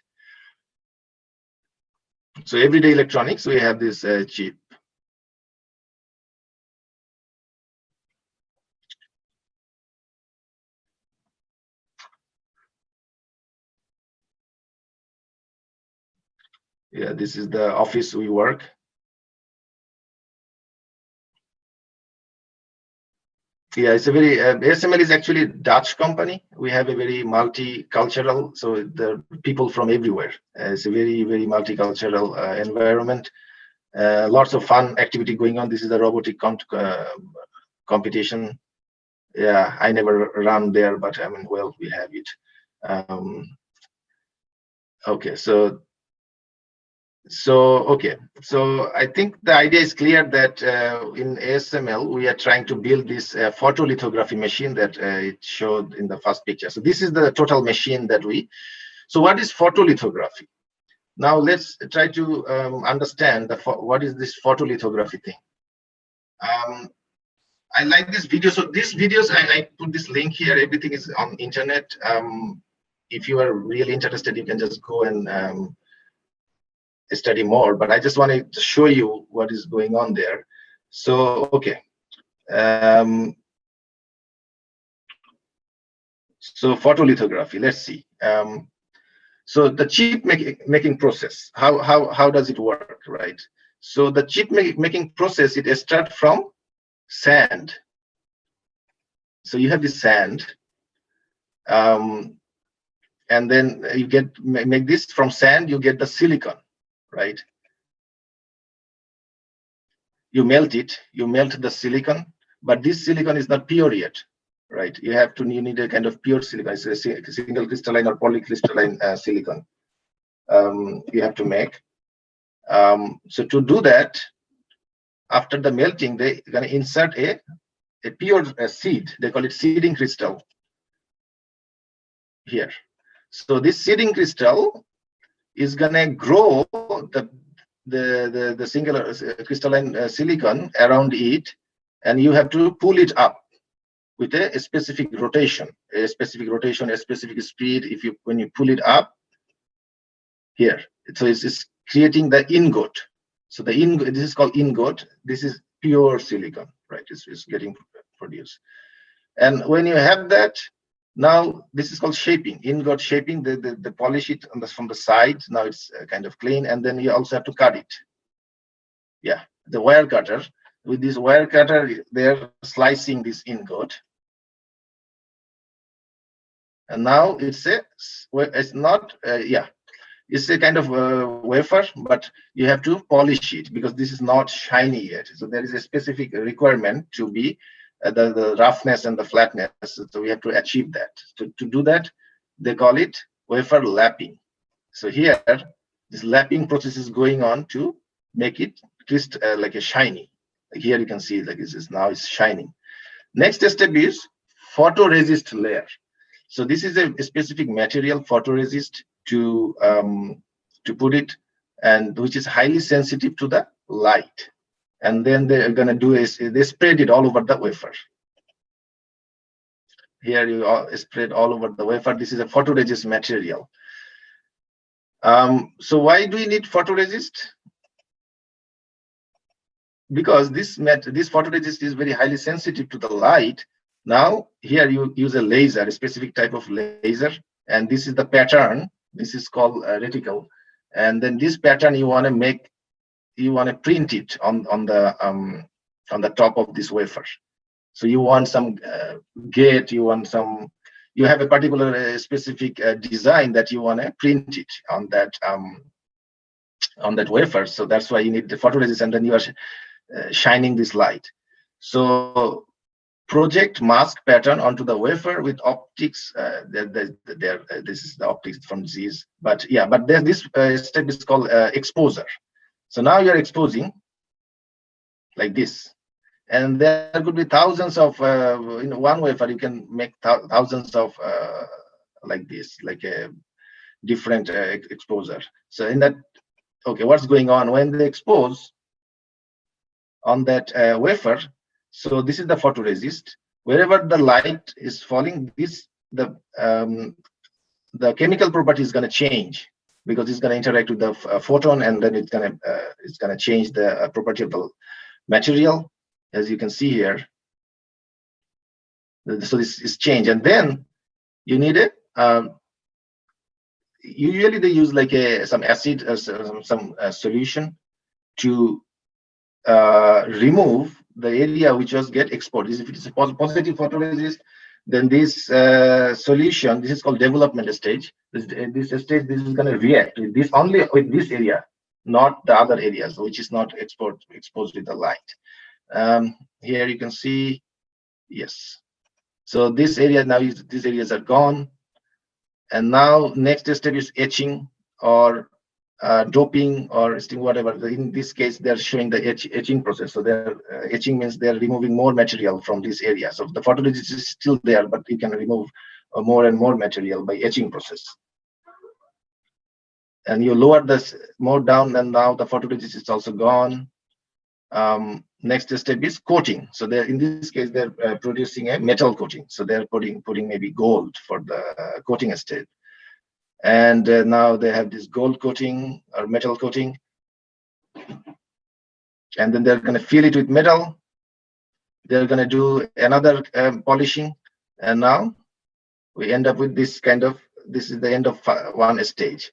So everyday electronics, we have this chip. Yeah, this is the office we work. Yeah, it's a very ASML is actually a Dutch company. We have a very multicultural, so the people from everywhere. It's a very multicultural environment. Lots of fun activity going on. This is a robotic competition. Yeah, I never run there, but I mean, well, we have it. Okay, so okay, so I think the idea is clear that in ASML we are trying to build this photolithography machine that it showed in the first picture. So this is the total machine that we. So what is photolithography? Now let's try to understand what is this photolithography thing. I like this video. So these videos, I put this link here. Everything is on internet. If you are really interested, you can just go and study more, but I just wanted to show you what is going on there. So, okay. So photolithography, let's see. So the chip making process, how does it work, right? So the chip making process, it starts from sand. So you have this sand, and then you make this from sand, you get the silicon, right? You melt it, you melt the silicon, but this silicon is not pure yet, right? You need a kind of pure silicon. It's a single crystalline or polycrystalline silicon you have to make. So to do that, after the melting, they're going to insert a pure seed. They call it seeding crystal here. So this seeding crystal is going to grow the singular crystalline silicon around it, and you have to pull it up with a specific rotation, a specific speed. When you pull it up here, so it's creating the ingot. So the ingot, this is called ingot. This is pure silicon, right? It's getting produced. And when you have that, now this is called shaping, ingot shaping. The polish it from the side. Now it's kind of clean, and then you also have to cut it. Yeah, the wire cutter. With this wire cutter, they're slicing this ingot. And now it's not it's a kind of wafer, but you have to polish it because this is not shiny yet. So there is a specific requirement to be the roughness and the flatness. So we have to achieve that. To do that, they call it wafer lapping. So here, this lapping process is going on to make it just like a shiny. Like here you can see like now it's shining. Next step is photoresist layer. So this is a specific material, photoresist, to put it, and which is highly sensitive to the light. And then they're going to do is they spread it all over the wafer. Here you spread all over the wafer. This is a photoresist material. So why do we need photoresist? Because this photoresist is very highly sensitive to the light. Now here you use a laser, a specific type of laser, and this is the pattern. This is called reticle, and then this pattern you want to print it on the top of this wafer. So you want some gate, you have a particular specific design that you want to print it on that wafer. So that's why you need the photoresist, and then you are shining this light. So project mask pattern onto the wafer with optics. This is the optics from disease, but yeah, but this step is called exposure. So now you're exposing like this, and there could be thousands of in one wafer you can make thousands of like this, like different exposure. So in that, okay, what's going on when they expose on that wafer? So this is the photoresist. Wherever the light is falling, the chemical property is going to change, because it's going to interact with the photon, and then it's going to change the property of the material, as you can see here. So this is change, and then you need it. Usually they use like some acid or some solution to remove the area which was get exposed. If it is a positive photoresist, then this solution, this is called development stage. This stage, this is going to react with this, only with this area, not the other areas which is not exposed with the light. Here you can see, yes. So this area now these areas are gone, and now next step is etching or doping or sting, whatever. In this case, they're showing the etching process. So they're etching means they're removing more material from this area. So the photoresist is still there, but you can remove more and more material by etching process. And you lower this more down, and now the photoresist is also gone. Next step is coating. So they're, in this case, they're producing a metal coating. So they're putting maybe gold for the coating stage. And now they have this gold coating or metal coating, and then they're going to fill it with metal. They're going to do another polishing, and now we end up with this kind of, this is the end of one stage.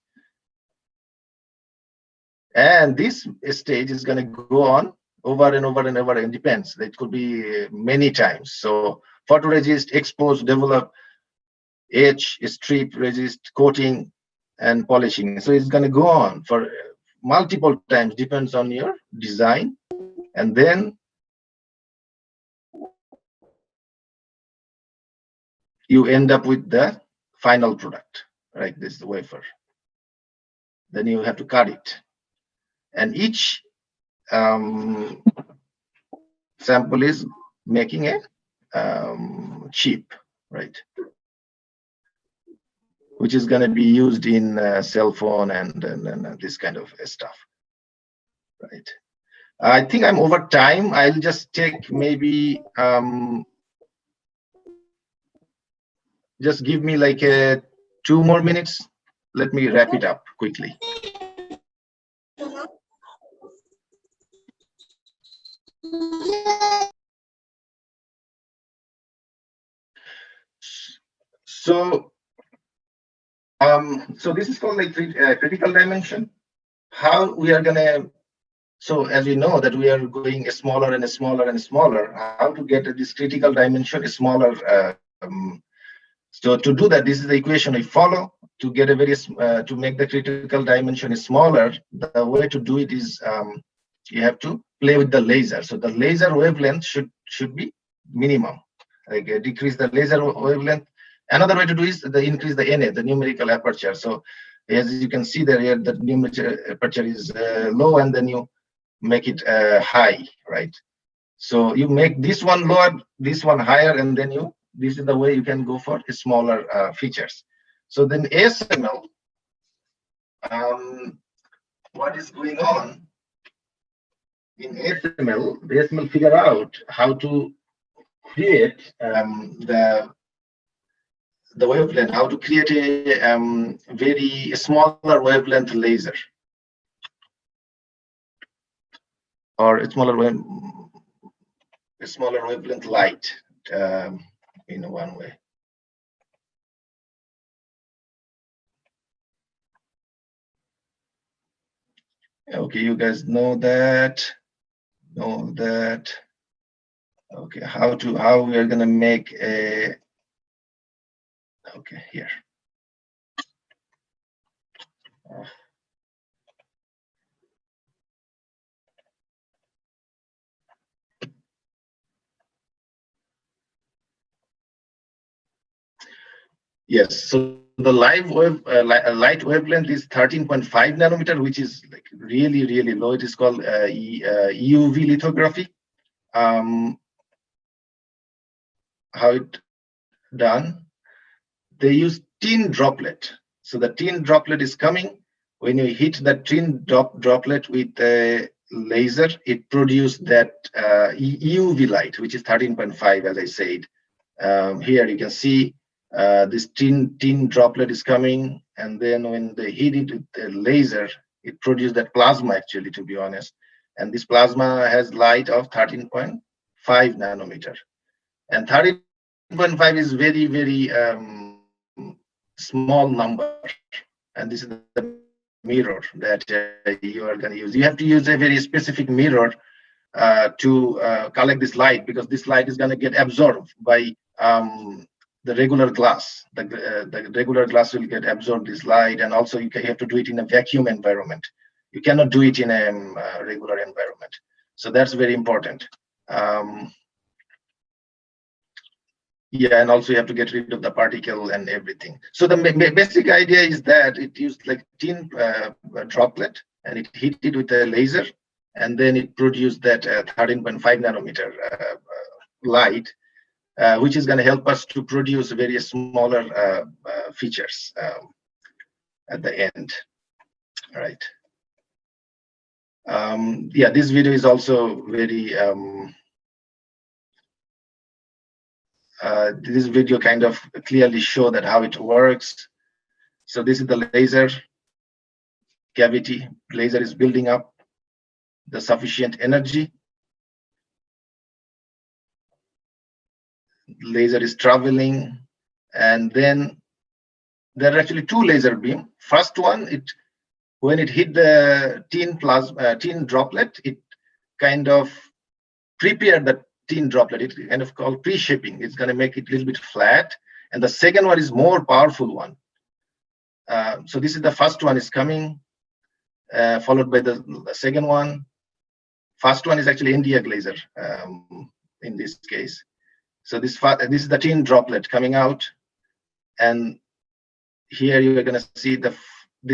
And this stage is going to go on over and over and over. It depends. It could be many times. So photoresist, expose, develop, etch, strip, resist, coating, and polishing. So it's going to go on for multiple times, depends on your design. And then you end up with the final product, right? This is the wafer. Then you have to cut it. And each sample is making a chip, right? Which is going to be used in cell phone and this kind of stuff, right? I think I'm over time. I'll just take maybe, just give me like 2 more minutes. Let me wrap it up quickly. So, so this is called like critical dimension. How we are gonna, so as we know that we are going smaller and smaller and smaller, how to get this critical dimension smaller. So to do that, this is the equation we follow to get a very to make the critical dimension smaller. The way to do it is you have to play with the laser. So the laser wavelength should be minimum. Like decrease the laser wavelength. Another way to do is the increase the NA, the numerical aperture. So as you can see there, here the numerical aperture is low, and then you make it high, right? So you make this one lower, this one higher, and then you, this is the way you can go for smaller features. So then ASML, what is going on in ASML? The ASML figure out how to create the wavelength, how to create a very smaller wavelength laser, or a smaller wavelength light, in one way. Okay, you guys know that. Okay, how we are gonna make a, okay, here. Yes, so the light wavelength is 13.5 nanometer, which is like really, really low. It is called EUV lithography. How it done? They use tin droplet. So the tin droplet is coming. When you hit the tin droplet with a laser, it produces that UV light, which is 13.5, as I said. Here you can see this tin droplet is coming, and then when they hit it with the laser, it produces that plasma, actually, to be honest. And this plasma has light of 13.5 nanometer. And 13.5 is very, very small number. And this is the mirror that you are going to use. You have to use a very specific mirror to collect this light, because this light is going to get absorbed by the regular glass. The regular glass will get absorbed this light, and also you have to do it in a vacuum environment. You cannot do it in a regular environment. So that's very important. Yeah, and also you have to get rid of the particle and everything. So the basic idea is that it used like tin droplet, and it hit it with a laser, and then it produced that 13.5 nanometer light, which is going to help us to produce very smaller features at the end. All right. Yeah, this video is also very this video kind of clearly show that how it works. So this is the laser cavity. Laser is building up the sufficient energy. Laser is traveling, and then there are actually two laser beams. First one, when it hit the tin droplet, it kind of prepared the tin droplet. It kind of called pre-shaping. It's going to make it a little bit flat. And the second one is more powerful one. So this is the first one is coming, followed by the second one. First one is actually India laser in this case. So this is the tin droplet coming out, and here you are going to see this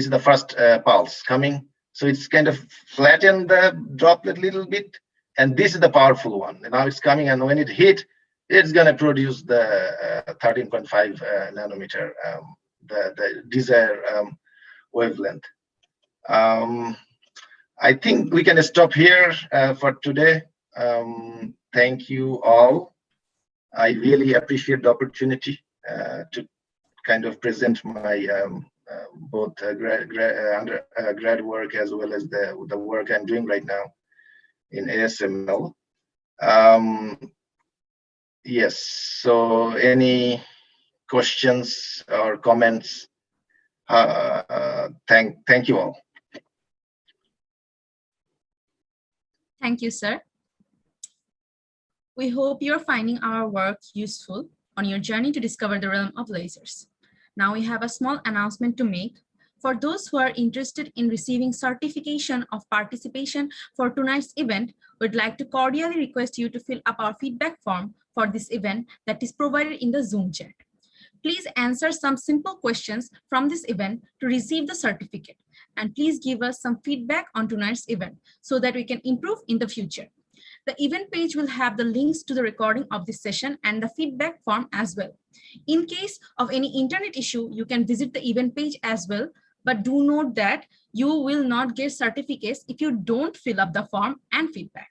is the first pulse coming. So it's kind of flattened the droplet a little bit, and this is the powerful one. And now it's coming, and when it hit, it's going to produce the 13.5 nanometer, the desired wavelength. I think we can stop here for today. Thank you all. I really appreciate the opportunity to kind of present my both grad work as well as the work I'm doing right now in ASML. Yes, so any questions or comments? Thank you all. Thank you, sir. We hope you're finding our work useful on your journey to discover the realm of lasers. Now we have a small announcement to make. For those who are interested in receiving certification of participation for tonight's event, we'd like to cordially request you to fill up our feedback form for this event that is provided in the Zoom chat. Please answer some simple questions from this event to receive the certificate. And please give us some feedback on tonight's event so that we can improve in the future. The event page will have the links to the recording of this session and the feedback form as well. In case of any internet issue, you can visit the event page as well, but do note that you will not get certificates if you don't fill up the form and feedback.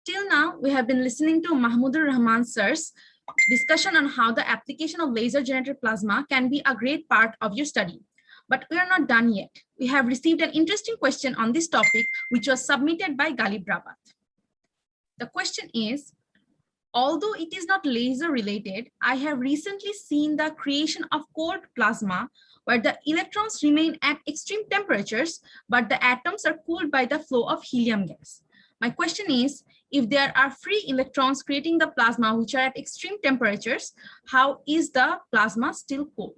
Till now, we have been listening to Mahmudur Rahman sir's discussion on how the application of laser-generated plasma can be a great part of your study. But we are not done yet. We have received an interesting question on this topic, which was submitted by Galib Rabat. The question is, although it is not laser related, I have recently seen the creation of cold plasma where the electrons remain at extreme temperatures, but the atoms are cooled by the flow of helium gas. My question is, if there are free electrons creating the plasma which are at extreme temperatures, how is the plasma still cold?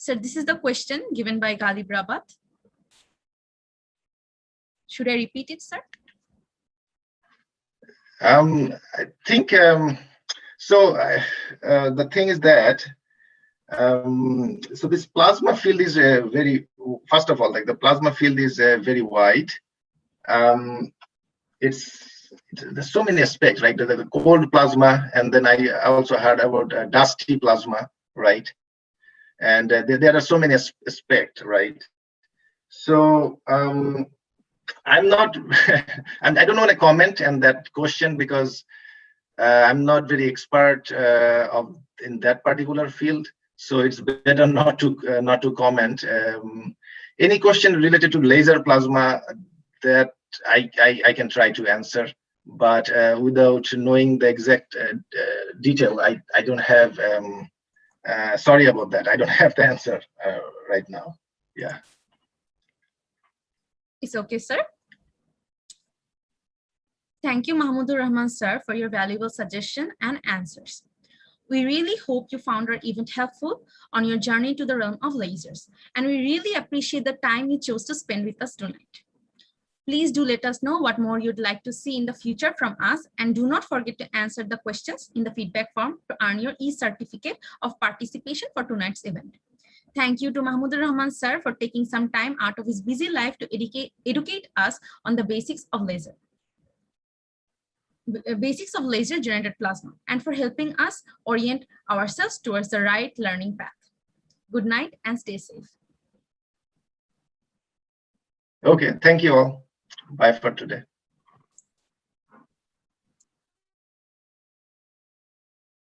So this is the question given by Galib Rabat. Should I repeat it, sir? I think so. The thing is that so this plasma field is first of all, like the plasma field is very wide. It's there's so many aspects, right? The cold plasma, and then I also heard about dusty plasma, right? And there are so many aspects, right? So I'm not, I don't want to comment on that question because I'm not very expert in that particular field. So it's better not to comment. Any question related to laser plasma that I can try to answer, but without knowing the exact detail, I don't have. Sorry about that. I don't have the answer right now. Yeah. It's okay, sir. Thank you, Mahmudur Rahman, sir, for your valuable suggestion and answers. We really hope you found our event helpful on your journey to the realm of lasers, and we really appreciate the time you chose to spend with us tonight. Please do let us know what more you'd like to see in the future from us, and do not forget to answer the questions in the feedback form to earn your e-certificate of participation for tonight's event. Thank you to Mahmudur Rahman, sir, for taking some time out of his busy life to educate us on the basics of laser generated plasma, and for helping us orient ourselves towards the right learning path. Good night and stay safe. Okay, thank you all. Bye for today.